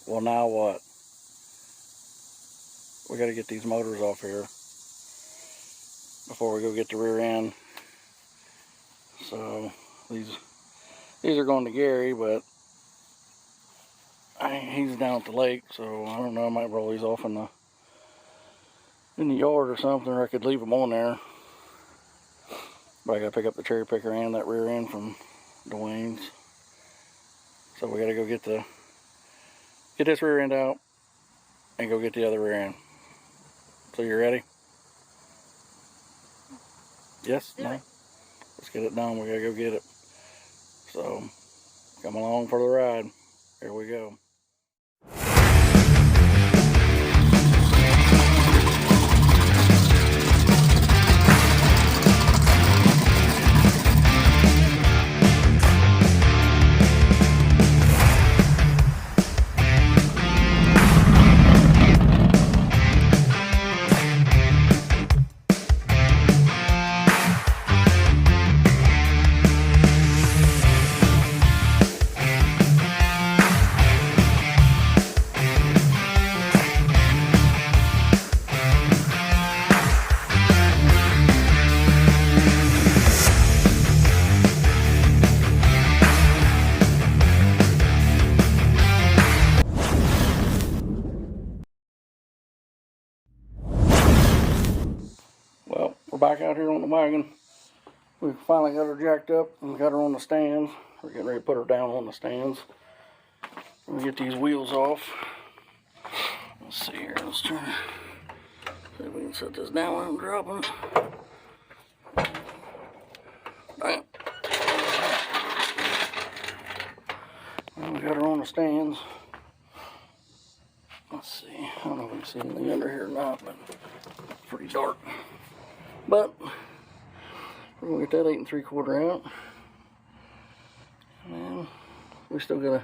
Well, now what? We got to get these motors off here before we go get the rear end. So these are going to Gary, but he's down at the lake, so I don't know. I might roll these off in the yard or something, or I could leave them on there. But I got to pick up the cherry picker and that rear end from Dwayne's. So we got to go get this rear end out and go get the other rear end. So you ready? Yes? No? Let's get it done. We got to go get it. So come along for the ride. Here we go. Well, we're back out here on the wagon. We finally got her jacked up and got her on the stands. We're getting ready to put her down on the stands. We're gonna get these wheels off. Let's see here. Let's try to see if we can set this down without dropping it. Bam. And we got her on the stands. Let's see. I don't know if we can see anything under here or not, but it's pretty dark. But we're gonna get that 8 3/4 out. And then we still gotta,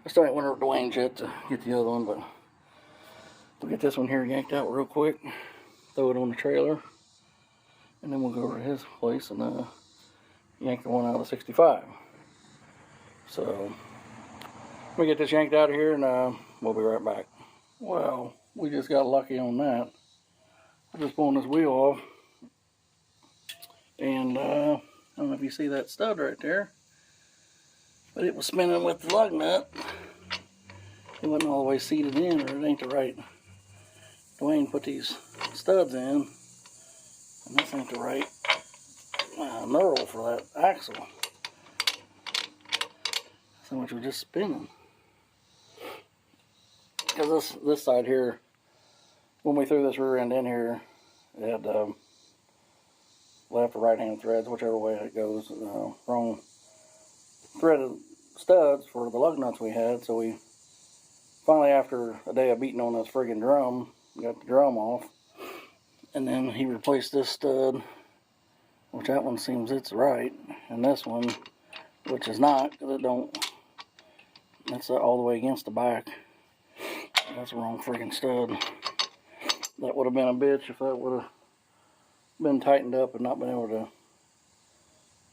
I still ain't went over to Dwayne's yet to get the other one, but we'll get this one here yanked out real quick, throw it on the trailer, and then we'll go over to his place and yank the one out of the 65. So we get this yanked out of here and we'll be right back. Well, we just got lucky on that. I just pulling this wheel off, and I don't know if you see that stud right there, but it was spinning with the lug nut. It wasn't all the way seated in, or it ain't the right. Dwayne put these studs in, and this ain't the right knurl for that axle. So much was just spinning. Because this side here, when we threw this rear end in here, it had left or right hand threads, whichever way it goes, wrong threaded studs for the lug nuts we had. So we finally, after a day of beating on this friggin' drum, got the drum off, and then he replaced this stud, which that one seems it's right, and this one, which is not, because it don't, that's all the way against the back. That's the wrong friggin' stud. That would have been a bitch if that would have been tightened up and not been able to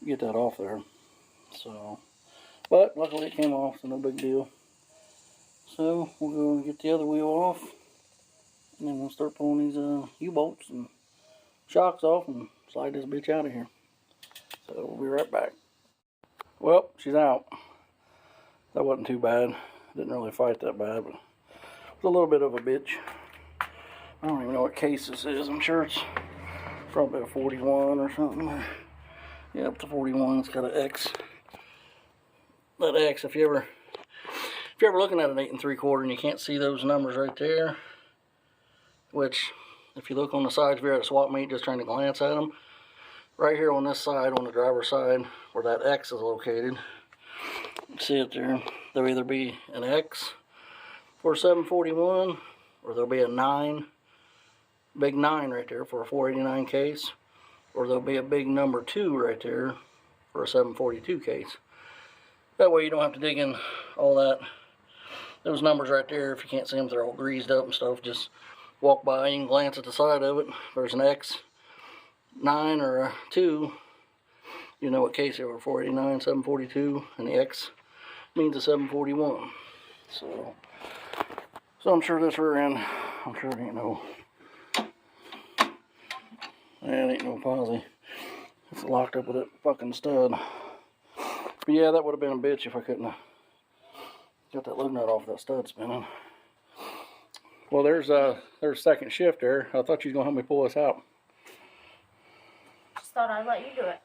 get that off there. So, but luckily it came off, so no big deal. So we'll go and get the other wheel off, and then we'll start pulling these U-bolts and shocks off and slide this bitch out of here. So we'll be right back. Well, she's out. That wasn't too bad. Didn't really fight that bad, but it was a little bit of a bitch. I don't even know what case this is. I'm sure it's probably a 41 or something. Yep, the 41. It's got an X. That X, if you're ever looking at an 8 3/4 and you can't see those numbers right there, which if you look on the sides, if you're at a swap meet just trying to glance at them, right here on this side, on the driver's side, where that X is located, see it there, there'll either be an X for a 741, or there'll be a 9, big 9 right there for a 489 case, or there'll be a big number 2 right there for a 742 case. That way you don't have to dig in all that, those numbers right there. If you can't see them, they're all greased up and stuff. Just walk by and glance at the side of it. If there's an X, 9, or a 2, you know what case they were, 489, 742, and the X means a 741. So I'm sure this rear end, I'm sure it ain't no posi. It's locked up with that fucking stud. But yeah, that would have been a bitch if I couldn't have got that lug nut off that stud spinning. Well, there's second shift there. I thought you was gonna help me pull this out. Just thought I'd let you do it.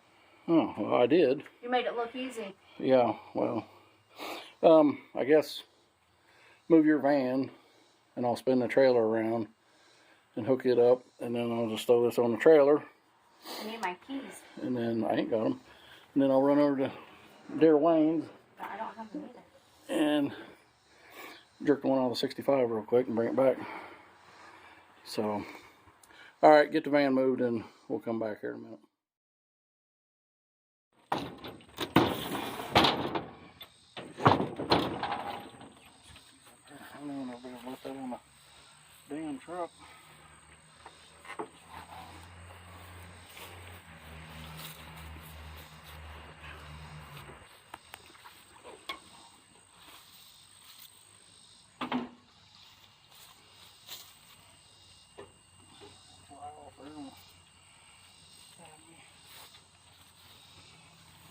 Oh, well, I did. You made it look easy. Yeah, well, I guess move your van and I'll spin the trailer around and hook it up, and then I'll just throw this on the trailer. I need my keys. And then I ain't got them. And then I'll run over to Dear Wayne's. But I don't have them either. And jerk one out of the 65 real quick and bring it back. So, all right, get the van moved and we'll come back here in a minute. I don't know if I'll let that on the damn truck.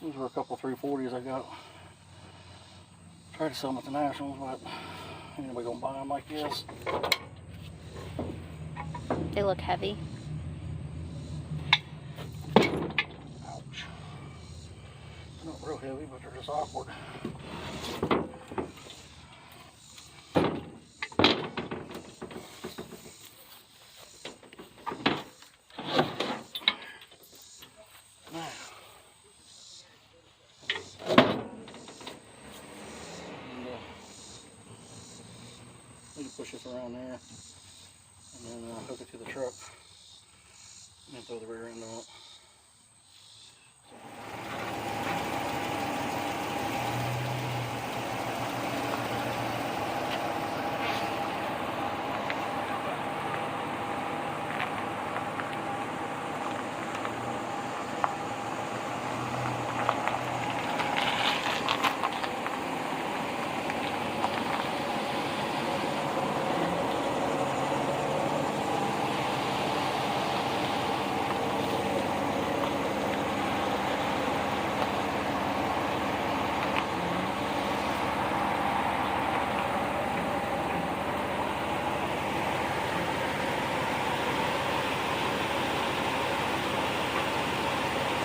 These were a couple 340s I got. Tried to sell them at the Nationals, but anybody gonna buy them like this? They look heavy. Ouch. Not real heavy, but they're just awkward. Push this around there and then hook it to the truck and throw the rear end on it.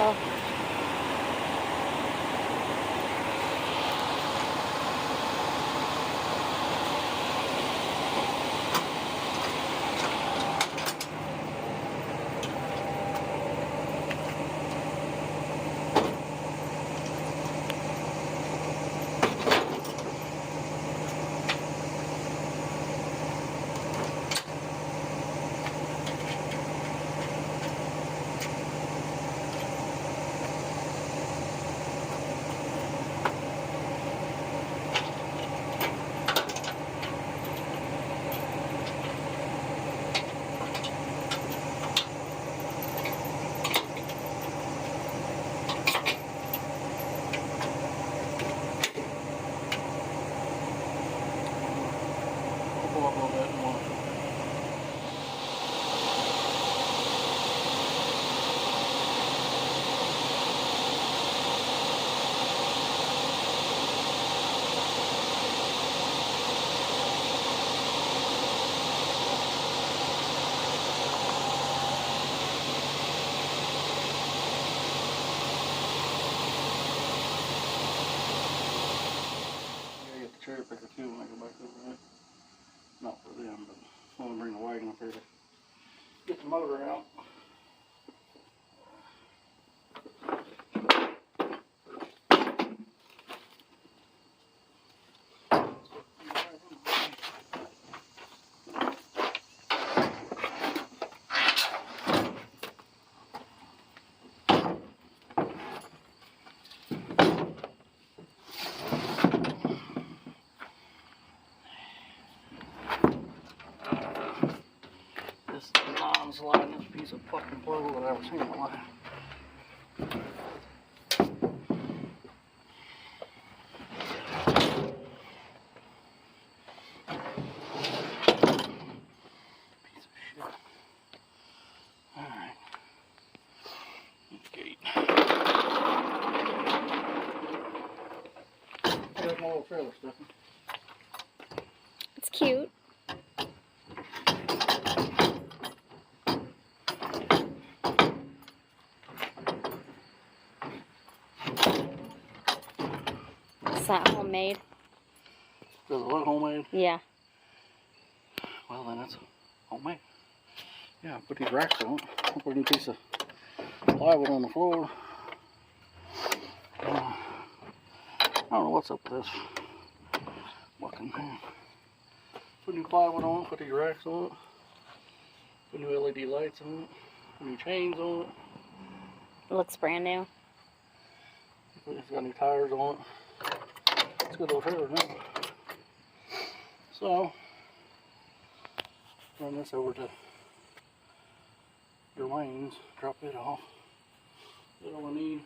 Oh. Pull up a little bit more. Get the cherry picker too when I go back over there. Not for them, but I want to bring the wagon up here to get the motor out. Non-sliding piece of fucking plug that I've ever seen in my life. Stephanie. It's cute. Is that homemade? Does it look homemade? Yeah. Well, then it's homemade. Yeah, put these racks on. I'll put a piece of plywood on the floor. I don't know what's up with this fucking thing. Put new plywood on, put these racks on it. Put new LED lights on it. Put new chains on it. It looks brand new. It's got new tires on it. It's a good little trailer now. So, run this over to your lanes, drop it off. That's all I need.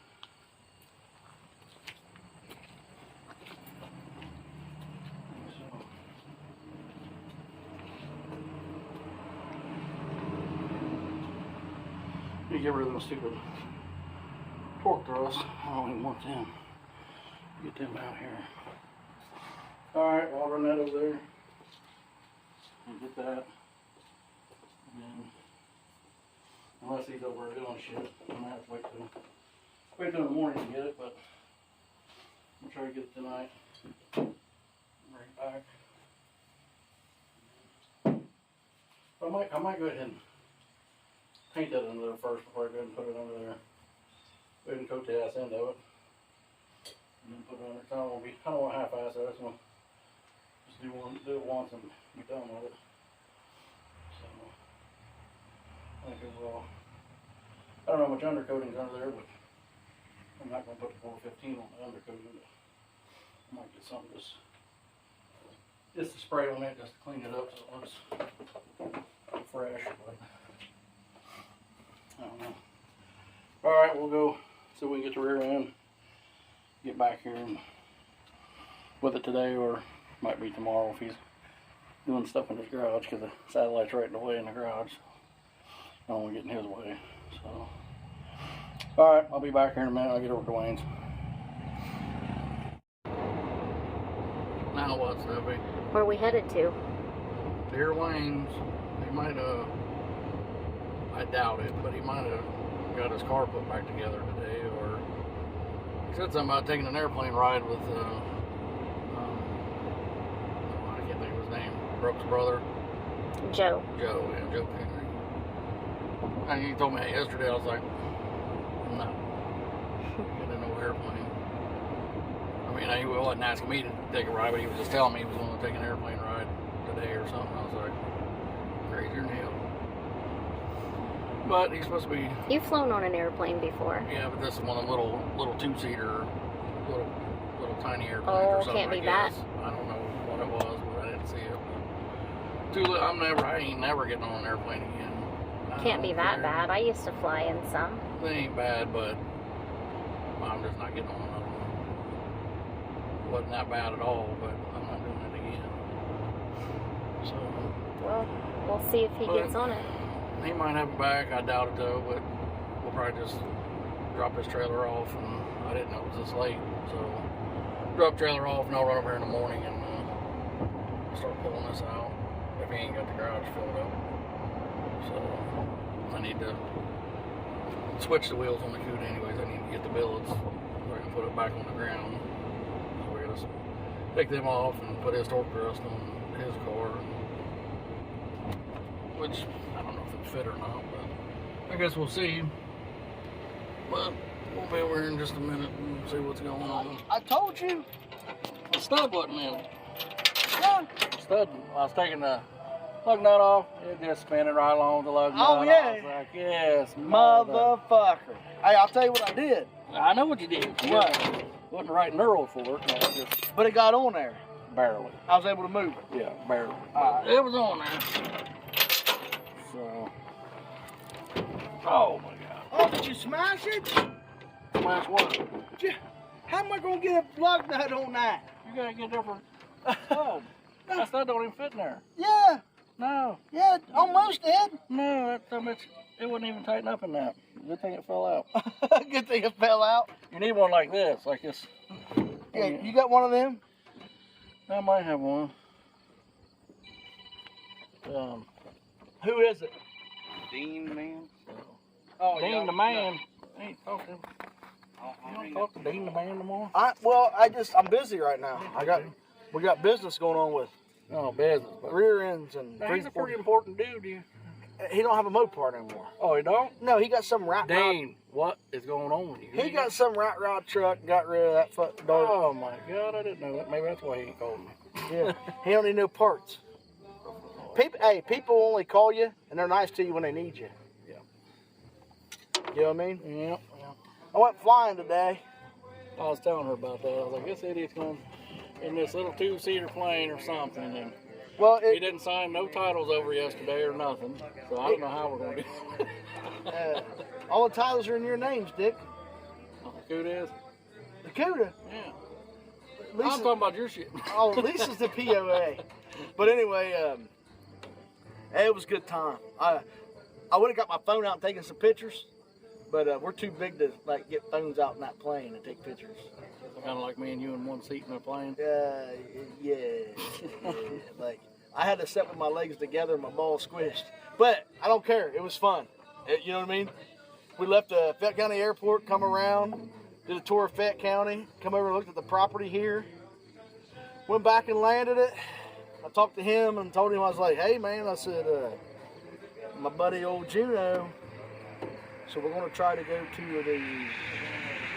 So, you get rid of those stupid torque thrusts. I don't even want them. Get them out here. Alright, well, I'll run that over there. And get that. And then, unless he's over doing shit, I'm gonna have to wait till the morning to get it, but I'm gonna try to get it tonight. Bring it back. I might go ahead and paint that under there first before I go ahead and put it under there. Go ahead and coat the ass end of it. And then put it under. I don't want to half-ass it. I just want to do it once and be done with it. So I think it will. I don't know how much undercoating's under there, but I'm not going to put the 415 on the undercoating. But I might get something just to spray on it, just to clean it up so it looks fresh. But I don't know. All right, we'll go see if we can get the rear end. Get back here and with it today, or might be tomorrow if he's doing stuff in his garage, because the satellite's right in the way in the garage. I don't want to get in his way. So, all right, I'll be back here in a minute. I'll get over to Dwayne's. Now what, Steffi? Where are we headed to? Deer Lanes. He might have, I doubt it, but he might have got his car put back together today, or he said something about taking an airplane ride with, I can't think of his name, Brooks' brother. Joe. Joe, yeah, Joe Henry. And he told me that yesterday. I was like, no, getting no airplane. I mean, he wasn't asking me to take a ride, but he was just telling me he was going to take an airplane ride today or something. I was like, crazier than hell. But he's supposed to be. You've flown on an airplane before. Yeah, but this is one of the little two-seater, little tiny airplanes or something. Can't be bad. I don't know what it was, but I didn't see it. I ain't never getting on an airplane again. Can't be that bad. I used to fly in some. They ain't bad, but I'm just not getting on another one. Wasn't that bad at all, but I'm not doing it again. So. Well, we'll see if he gets on it. He might have it back. I doubt it though, but we'll probably just drop his trailer off. And I didn't know it was this late, so drop trailer off, and I'll run over here in the morning and start pulling this out. If he ain't got the garage filled up, so I need to switch the wheels on the Cuda anyways. I need to get the billets so I can put it back on the ground. So we're gonna take them off and put his torque thrust on his car, which I don't know if it'll fit or not, but I guess we'll see. But we'll be over here in just a minute and see what's going on. I told you. The stud wasn't in. Yeah. Stud, I was taking the lug nut off, it just spinning right along with the lug nut. Oh, yeah. I was like, yes, Motherfucker. Hey, I'll tell you what I did. I know what you did. What? Wasn't the right knurl for it. No, just But it got on there. barely. I was able to move it. Yeah, barely. It was on there. So. Oh my God. Oh, did you smash it? Smash what? How am I going to get a plug nut on that? You gotta get different. Oh, that stuff don't even fit in there. Yeah. No. Yeah, almost did. No, it wouldn't even tighten up in that. Good thing it fell out. Good thing it fell out. You need one like this, like this. Yeah, you got one of them? I might have one. Who is it? Dean, man. Oh, Dean the man. Ain't talking. You don't talk to Dean the man no more? I'm busy right now. We got business going on with Oh, business. But rear ends and now, he's a pretty important dude. He don't have a Mopar anymore. Oh, he don't? No, he got some rat rod. Dean, what is going on with you? He got some rat rod truck. Got rid of that fucking dart. Oh my God, I didn't know that. Maybe that's why he ain't called me. Yeah, he don't need no parts. People only call you and they're nice to you when they need you. Yeah. You know what I mean? Yeah. I went flying today. I was telling her about that. I was like, this idiot's going in this little 2-seater plane or something, and Well, he didn't sign no titles over yesterday or nothing. So I don't know how we're going to do it. All the titles are in your names, Dick. Who it is? The CUDA. Yeah. I'm Lisa, talking about your shit. oh, Lisa's the POA. But anyway, it was a good time. I would have got my phone out and taken some pictures, but we're too big to like get phones out in that plane and take pictures. Kind of like me and you in one seat in a plane. Yeah. Like I had to sit with my legs together and my balls squished, but I don't care. It was fun. You know what I mean? We left Fayette County Airport, come around, did a tour of Fayette County, come over and looked at the property here, went back and landed it. I talked to him and told him, I was like, hey man, I said, my buddy old Juno, so we're going to try to go to the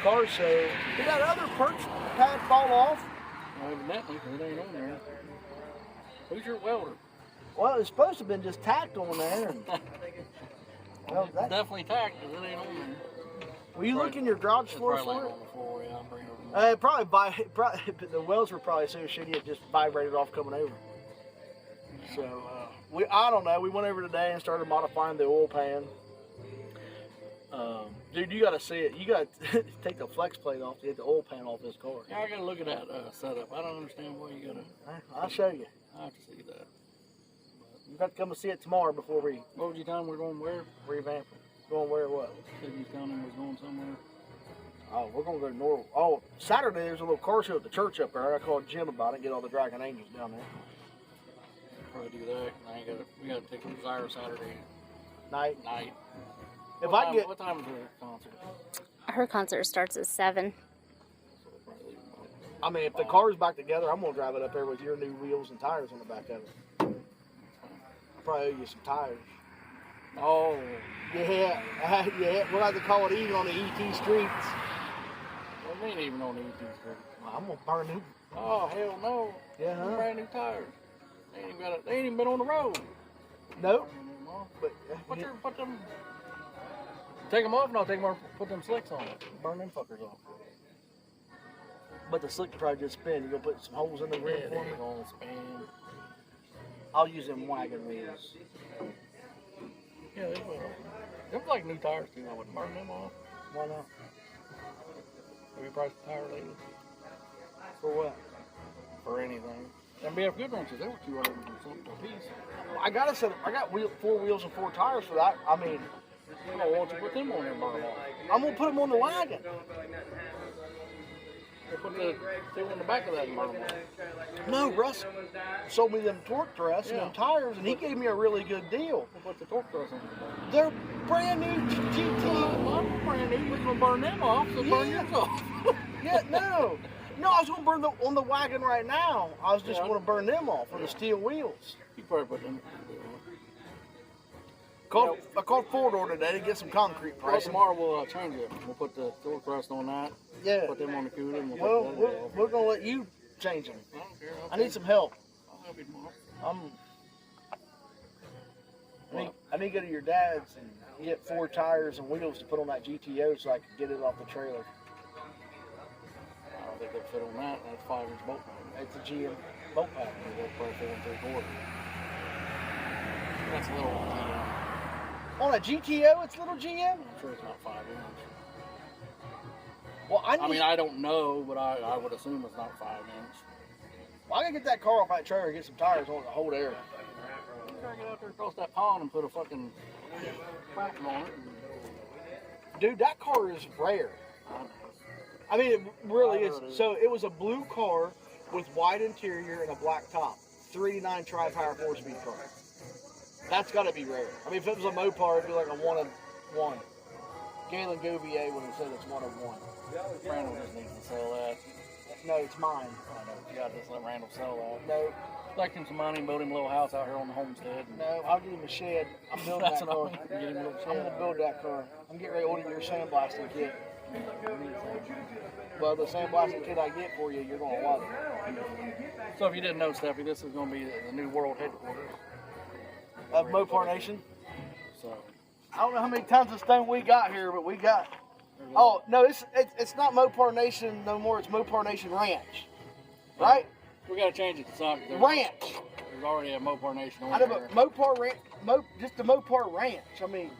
car show. Did that other perch pad fall off? Well, evidently, because it ain't on there. Who's your welder? Well, it's supposed to have been just tacked on there. And, well, that, Definitely tacked, because it ain't on there. will you look in your garage floor Probably for it? on the floor, yeah, I'll bring it over. Probably the welds were probably so shitty it just vibrated off coming over. So I don't know. We went over today and started modifying the oil pan. Dude, you gotta see it. You gotta take the flex plate off to get the oil pan off this car. Yeah, I gotta look at that setup. I don't understand why you gotta. I'll show you. I have to see that. You have to come and see it tomorrow before we What was you telling me we're going where? revamp it. Going where what? Said you telling me was going somewhere. Oh, we're gonna go to Norwell. Oh, Saturday there's a little car show at the church up there. I called Jim about it and get all the Dragon Angels down there. Probably do that. I ain't gotta. We gotta take a desire Saturday Night. What time is her concert? Her concert starts at 7. I mean, if the car's back together, I'm gonna drive it up there with your new wheels and tires on the back of it. I'll probably owe you some tires. Oh, Yeah, yeah. We'll have to call it even on the ET streets. well, they ain't even on the ET Street. Well, I'm gonna burn them. Oh hell no! Yeah, huh? Brand new tires. They ain't even been on the road. Nope. But Put them. Take them off? No, take them off. Put them slicks on. Burn them fuckers off. but the slick probably just spin. You gonna put some holes in the rim Yeah, for me? they gonna spin. I'll use them wagon wheels. Yeah, they will. Them like new tires too. I wouldn't burn them off. Why not? Have you priced the tire lately? For what? For anything. And BF Good wrenches, they were 200 and something a piece. I got 4 wheels and 4 tires for that. I mean, Why don't you put them on there and burn them off? I'm gonna put them on the wagon. They put the two on the back of that and burn them off. No, Russ sold me them torque thrusts and Yeah. them tires, and he gave me a really good deal. We'll put the torque thrust on there. They're brand new GT. Well, I'm brand new. We're gonna burn them off, so burn Yeah. yours off. Yeah, no. No, I was gonna burn on the wagon right now. I was just Yeah. gonna burn them off for the steel wheels. You probably put them. I called Ford order today to get some concrete Well, pricing. tomorrow we'll change it. We'll put the torque thrust on that. Yeah. Put them on the CUDA. And Well, put the other off. we're gonna let you change them. I don't care. I need some help. I'll help you tomorrow. I need to go to your dad's and get 4 tires and wheels to put on that GTO so I can get it off the trailer. I don't think they'll fit on that. That's 5-inch bolt. It's a GM bolt pack. They'll probably fit on 3/4. That's a little GM. On a GTO, it's little GM? I'm sure it's not 5-inch. Well, I I don't know, but I would assume it's not 5-inch. I gotta get that car off that trailer and get some tires on it to hold air. You gotta get out there across that pond and put a fucking crack on it. Dude, that car is rare. I mean, it really is. So it was a blue car with white interior and a black top. 389 tri-power 4-speed car. That's got to be rare. I mean, if it was a Mopar, it'd be like a 1 of 1. Galen Gouvier would have said it's 1 of 1. Randall just needs to sell that. No, it's mine. I know. You gotta just let Randall sell that. No, Collect him some money and build him a little house out here on the homestead. no, I'll give him a shed. I'm building That's that what car. I mean. Get him a little I'm shed. gonna build that car. I'm getting ready to order your sandblasting kit. Well, the sandblasting kit I get for you, you're gonna love it. So if you didn't know, Steffi, this is going to be the new world headquarters. Of Mopar Nation. So I don't know how many tons of stone we got here, but we got. Oh no, it's not Mopar Nation no more. It's Mopar Nation Ranch, right? we got to change it to something. Ranch. There's already a Mopar Nation on I know, there. but Mopar Ranch, just the Mopar Ranch. I mean,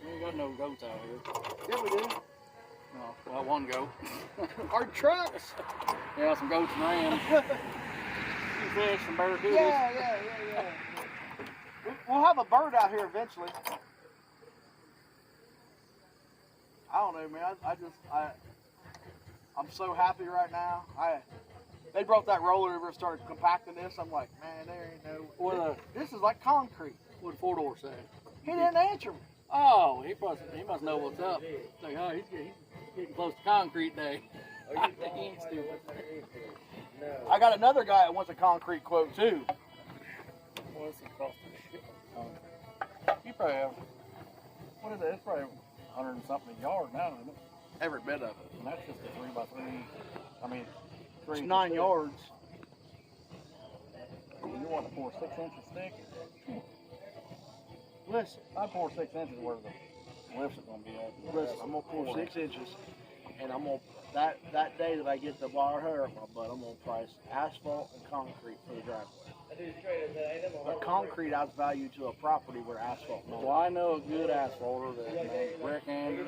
We ain't got no goats out here. yeah, we do. No, well, one goat. Our trucks. Yeah, some goats and rams. Some fish, some barracudas. Yeah. We'll have a bird out here eventually. I don't know, man. I'm so happy right now. They brought that roller over and started compacting this. I'm like, man, there ain't no. What This is like concrete. what did four-door say? He didn't answer me. Oh, he must know what's up. Like, oh, he's getting close to concrete day. He ain't stupid. I got another guy that wants a concrete quote too. What's it cost? You probably have, what is it? It's probably 100 and something a yard now, isn't it? Every bit of it. And that's just a 3x3. I mean, It's 9 yards. You want to pour 6 inches thick? Listen, I'd pour 6 inches where the lift's going to be at. listen. I'm gonna pour 6 inches, and I'm gonna that day that I get the wire hair off my butt, I'm gonna price asphalt and concrete for the driveway. But concrete adds value to a property where asphalt Well, no. I know a good asphalter that named Rick Andrews.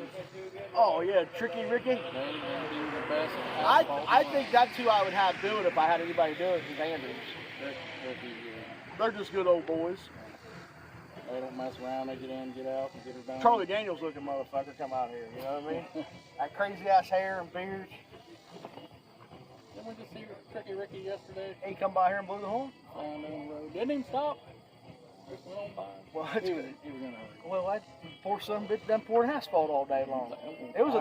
Oh yeah, Tricky Ricky. They do the best asphalt. I think that's who I would have do it if I had anybody do it. Is Andrews. Ricky, They're just good old boys. they don't mess around. They get in, get out, and get her done. Charlie Daniels looking motherfucker come out here. You know what I mean? That crazy ass hair and beard. Didn't we just see Tricky Ricky yesterday? He come by here and blew the horn. Down the road. Didn't even stop. Just went on by. Well, He was in a hurry. well, I pour some bitch done pouring asphalt all day long. It was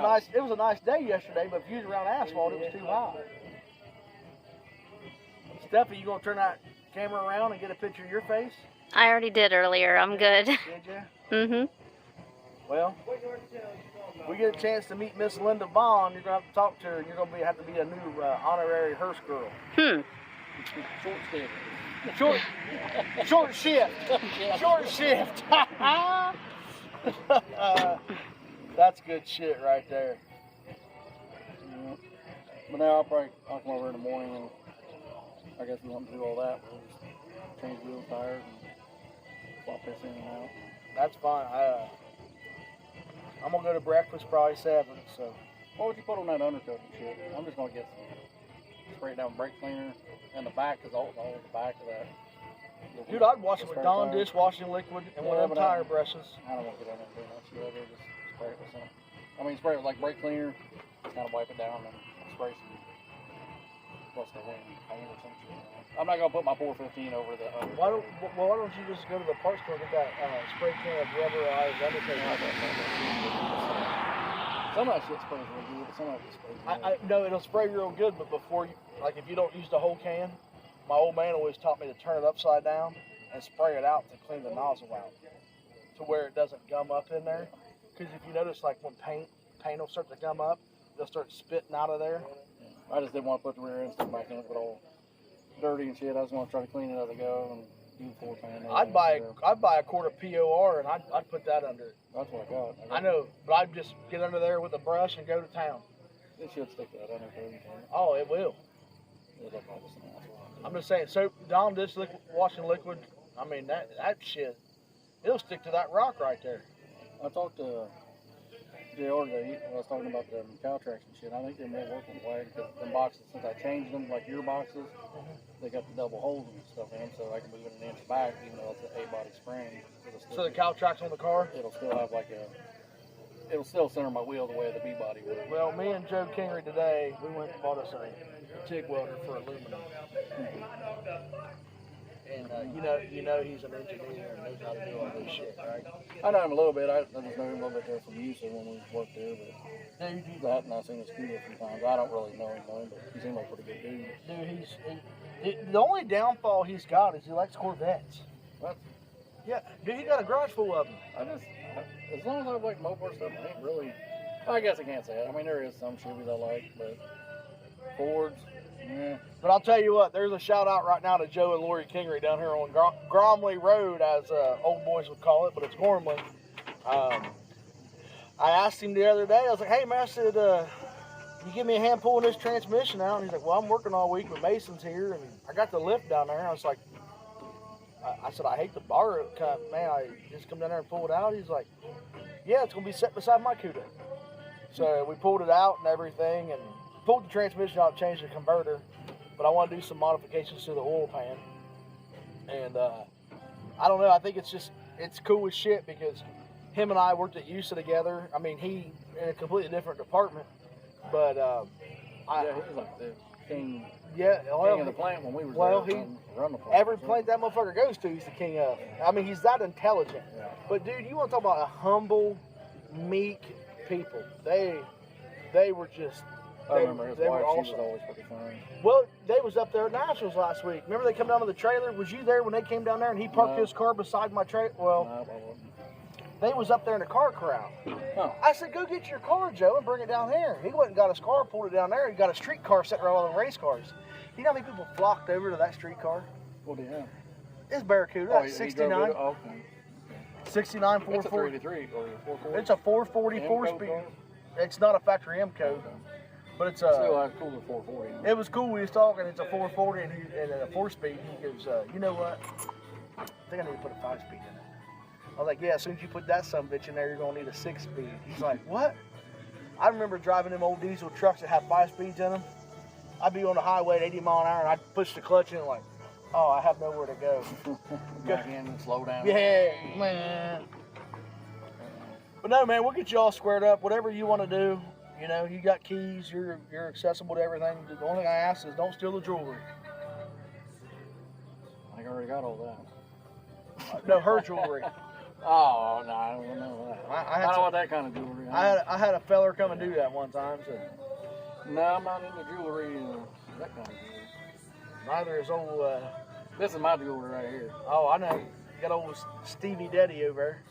a nice day yesterday, but if you was around asphalt, it was too hot. Steffi, you gonna turn that camera around and get a picture of your face? I already did earlier. I'm good. Did you? Mhm. Well, we get a chance to meet Miss Linda Vaughn. You're gonna have to talk to her, and you're gonna have to be a new honorary hearse girl. Short stick. Short shift. Short shift. That's good shit right there. Yeah. But now I'll come over in the morning and I guess we won't do all that. We'll just change wheels, tires, and swap this in and out. That's fine. I'm gonna go to breakfast probably 7. So What would you put on that undercoat and shit? I'm just gonna get some spray down brake cleaner and the back is all the back of that. dude, I'd wash it with Spare Dawn tire. dishwashing liquid and one Yeah, of them but tire brushes. I don't want to get in there and do that shit. I'd rather just spray it with something. I mean, spray it with like brake cleaner, kind of wipe it down and spray some plus the wind paint or some shit. I'm not gonna put my 415 over the under. Why don't you just go to the parts store and get that spray can of rubberized undercoat? Some of that shit sprays real good, but some of it sprays I no, it'll spray real good, but before you, like if you don't use the whole can, my old man always taught me to turn it upside down and spray it out to clean the nozzle out, to where it doesn't gum up in there. Because if you notice, like when paint will start to gum up, they'll start spitting out of there. I just didn't want to put the rear end stuff back in it, but all dirty and shit. I just want to try to clean it as I go and do full pan. I'd buy a quart of POR and I'd put that under it. That's what I got. I know, but I'd just get under there with a brush and go to town. It should stick to that undercoat. Oh, it will. It'll look like it's an asshole. I'm just saying, soap, Dawn washing liquid. I mean that shit, it'll stick to that rock right there. I talked to JR today. I was talking about the cow tracks and shit. I think they may work with wagon because them boxes, since I changed them, like your boxes, they got the double holes and stuff in them, so I can move it an inch back, even though it's an 8-body spring. So the cow tracks on the car. It'll still have like it'll still center my wheel the way the B body would. Well, me and Joe Kingery today, we went and bought us TIG welder for aluminum. And you know he's an engineer and knows how to do all this shit, right? I know him a little bit. I just know him a little bit there from Houston when we worked there, but Dude, that and I've seen his studio a few times. I don't really know him, but he seems like a pretty good dude. dude, the only downfall he's got is he likes Corvettes. What? Yeah, dude, he got a garage full of them. As long as I like Mopar stuff, I ain't really. I guess I can't say it. I mean, there is some Chevys I like, but Fords, yeah. But I'll tell you what, there's a shout out right now to Joe and Lori Kingery down here on Gormley Road, as old boys would call it, but it's Gormley. I asked him the other day, I was like, hey man, I said, you give me a hand pulling this transmission out? And he's like, well, I'm working all week with Mason's here, and I got the lift down there. I was like, I said, I hate to borrow it, man, I just come down there and pull it out. He's like, yeah, it's going to be set beside my Cuda. So we pulled it out and everything, and pulled the transmission out, changed the converter, but I want to do some modifications to the oil pan. And I don't know, I think it's cool as shit because him and I worked at USA together. I mean, he in a completely different department, but Yeah, he was like the king of the plant when we were there. Run the plant. Every plant that motherfucker goes to, he's the king of. I mean, he's that intelligent. Yeah. But dude, you want to talk about a humble, meek people? They were just. I remember his they wife. were awesome. She was always pretty fun. Well, they was up there at Nationals last week. Remember they come down to the trailer? Was you there when they came down there and he parked No. his car beside my trailer? Well, No, I wasn't. they was up there in the car corral. Oh. I said, go get your car, Joe, and bring it down here. He went and got his car, pulled it down there. He got a street car sitting around all the race cars. You know how many people flocked over to that street car? What do you have? It's Barracuda. Oh, That's he drove 69. it? Oh, okay. 69 It's a 440. 383 or a 440. It's a 440 M four code speed. car? It's not a factory M code, but it's Still, I cool the 440. It was cool. We was talking. It's a 440 and a 4-speed. He goes, you know what? I think I need to put a 5-speed in it. I was like, yeah. As soon as you put that sumbitch in there, you're gonna need a 6-speed. He's like, what? I remember driving them old diesel trucks that have 5 speeds in them. I'd be on the highway at 80 mile an hour and I'd push the clutch in like, oh, I have nowhere to go. Back in and slow down. Yeah, man. But no, man, we'll get you all squared up. Whatever you want to do, you know, you got keys. You're accessible to everything. The only thing I ask is don't steal the jewelry. I think I already got all that. No, her jewelry. Oh, no, I don't know that. I don't want that kind of jewelry. I had a feller come and do that one time. So No, I'm not into jewelry, that kind of jewelry. neither is old. This is my jewelry right here. Oh, I know. You got old Stevie Daddy over there.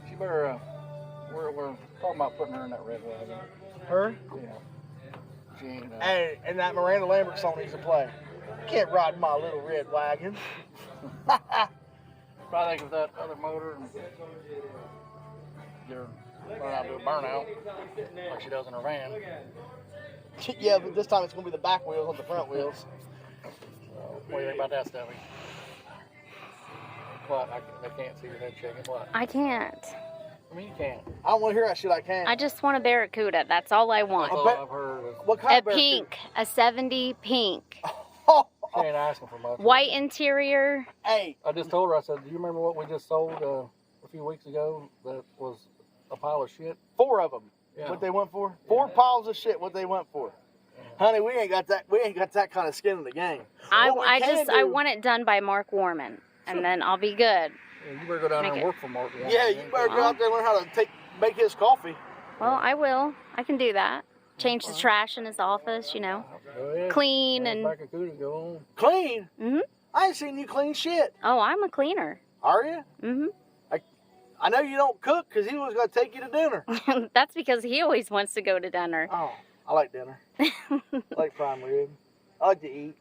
She better, we're talking about putting her in that red wagon. Her? Yeah. She ain't, Hey, and that Miranda Lambert song needs to play. Can't ride in my little red wagon. probably think of that other motor and get her learn how to do a burnout like she does in her van. Yeah, but this time it's going to be the back wheels, not the front wheels. What do you think about that, Stevie? What? I can't see your head shaking. What? I can't. I mean, you can't. I don't want to hear that shit. I can't. I just want a Barracuda. That's all I That's want. all I've heard. What kind A of Barracuda? pink, a 70 pink. She ain't asking for much. White interior. Hey, I just told her, I said, do you remember what we just sold a few weeks ago that was a pile of shit? 4 of them. Yeah. What they went for? 4 piles of shit. What they went for? Honey, we ain't got that. We ain't got that kind of skin in the game. I I want it done by Mark Warman, and then I'll be good. Yeah, you better go down there Make and it- work for Mark. Yeah, you better go out there and learn how to make his coffee. Well, I will. I can do that. Change the trash in his office, you know. Go ahead. Clean and. Back a cootie, go on. Clean? Mhm. I ain't seen you clean shit. Oh, I'm a cleaner. Are you? Mhm. I know you don't cook because he was going to take you to dinner. That's because he always wants to go to dinner. Oh, I like dinner. I like prime rib. I like to eat.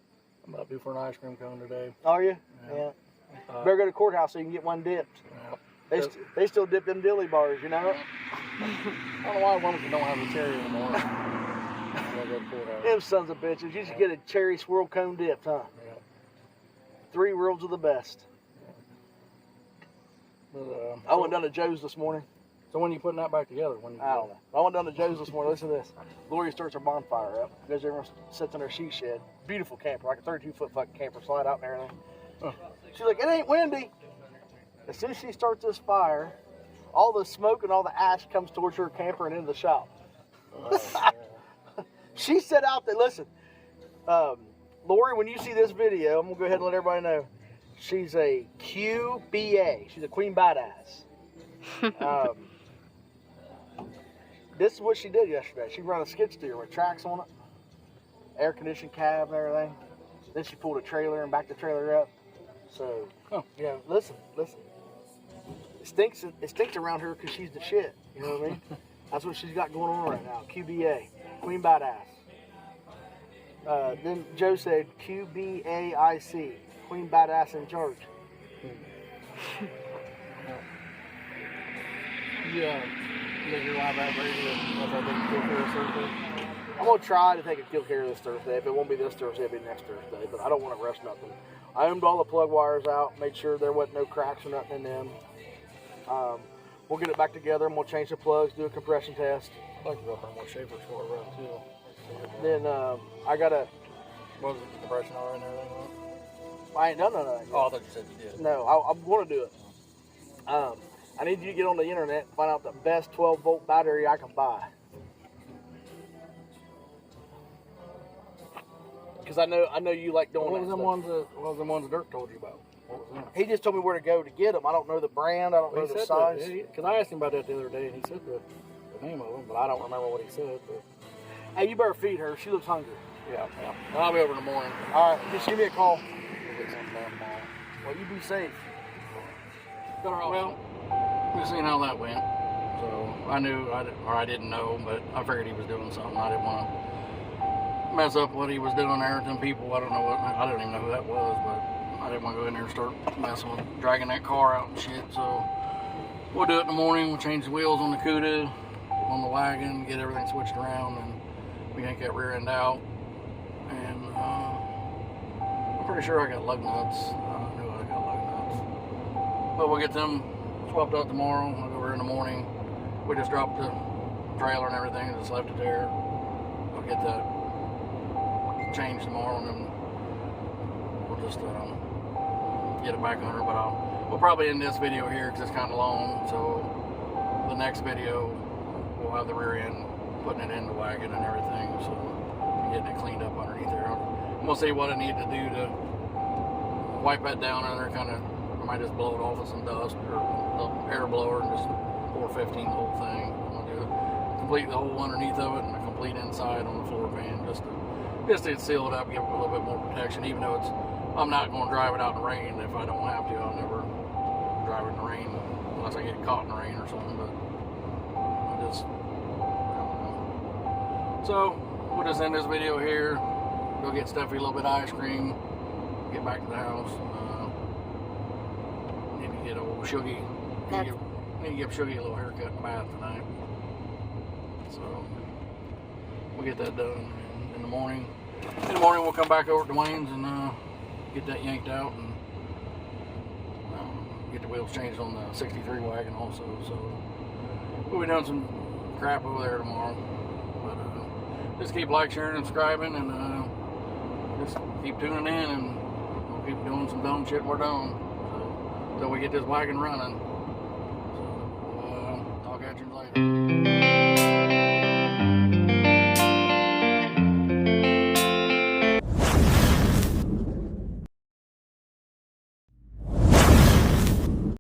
I'm about due for an ice cream cone today. Are you? Yeah. Better go to the courthouse so you can get one dipped. Yeah. They still dip them dilly bars, you know? I don't know why Wilmington don't have a cherry anymore. I go pull it out. Them sons of bitches. You should get a cherry swirl cone dipped, huh? Yeah. 3 worlds of the best. But, I went down to Joe's this morning. So when you putting that back together? When you I don't know. I went down to Joe's this morning. Listen to this. Gloria starts her bonfire up. Goes over and sits in her she shed. Beautiful camper, like a 32-foot fucking camper, slide out and everything. She's like, it ain't windy. As soon as she starts this fire, all the smoke and all the ash comes towards her camper and into the shop. She set out there. Listen, Lori, when you see this video, I'm gonna go ahead and let everybody know she's a QBA. She's a Queen Badass. This is what she did yesterday. She ran a skid steer with tracks on it, air conditioned cab and everything. Then she pulled a trailer and backed the trailer up. So, listen. It stinks around her because she's the shit. You know what I mean? That's what she's got going on right now. QBA, Queen Badass. Then Joe said QBAIC, Queen Badass in charge. Yeah. Get your live out ready once I take kill care of Thursday. I'm gonna try to take a kill care this Thursday. If it won't be this Thursday, it'll be next Thursday. But I don't want to rush nothing. I owned all the plug wires out, made sure there wasn't no cracks or nothing in them. We'll get it back together. I'm gonna change the plugs, do a compression test. I'd like to go up on more shapers for it around too. Then I gotta. What was it, the compression hour and everything? I ain't done none of that yet. Oh, I thought you said you did. No, I'm gonna do it. I need you to get on the internet and find out the best 12-volt battery I can buy. Because I know you like doing What was that them stuff. ones that Dirk told you about? What was that? He just told me where to go to get them. I don't know the brand. I don't know the size. Because I asked him about that the other day, and he said the name of them, but I don't remember what he said. But Hey, you better feed her. She looks hungry. yeah. I'll be over in the morning. All right, just give me a call. We'll get something done tomorrow. Well, you be safe. Well, we've seen how that went. So I knew, I didn't know, but I figured he was doing something. I didn't want to mess up what he was doing there to them people. I don't even know who that was, but I didn't want to go in there and start messing with dragging that car out and shit. So we'll do it in the morning. We'll change the wheels on the Cuda, on the wagon, get everything switched around, and we yank that rear end out. And I'm pretty sure I got lug nuts. I knew I got lug nuts. But we'll get them swapped out tomorrow. I'll go over in the morning. We just dropped the trailer and everything, just left it there. I'll get that changed tomorrow, and then we'll just get it back on her. But we'll probably end this video here because it's kind of long. So the next video, we'll have the rear end, putting it in the wagon and everything. So getting it cleaned up underneath there. I'm gonna see what I need to do to wipe that down under. I might just blow it off with some dust or the air blower and just 415 the whole thing. I'm gonna do complete the whole underneath of it and a complete inside on the floor pan just to seal it up, give it a little bit more protection. Even though I'm not going to drive it out in the rain. If I don't have to, I'll never drive it in the rain unless I get caught in the rain or something. But I don't know. So we'll just end this video here. Go get Steffi a little bit of ice cream. Get back to the house. Need to get old Shuggy. Need to give Shuggy a little haircut in the bath tonight. So we'll get that done in the morning. In the morning we'll come back over to Dwayne's and get that yanked out and get the wheels changed on the 63 wagon also. So we'll be doing some crap over there tomorrow. But just keep liking, sharing, and subscribing, and just keep tuning in, and we'll keep doing some dumb shit we're doing until we get this wagon running. So talk at you later.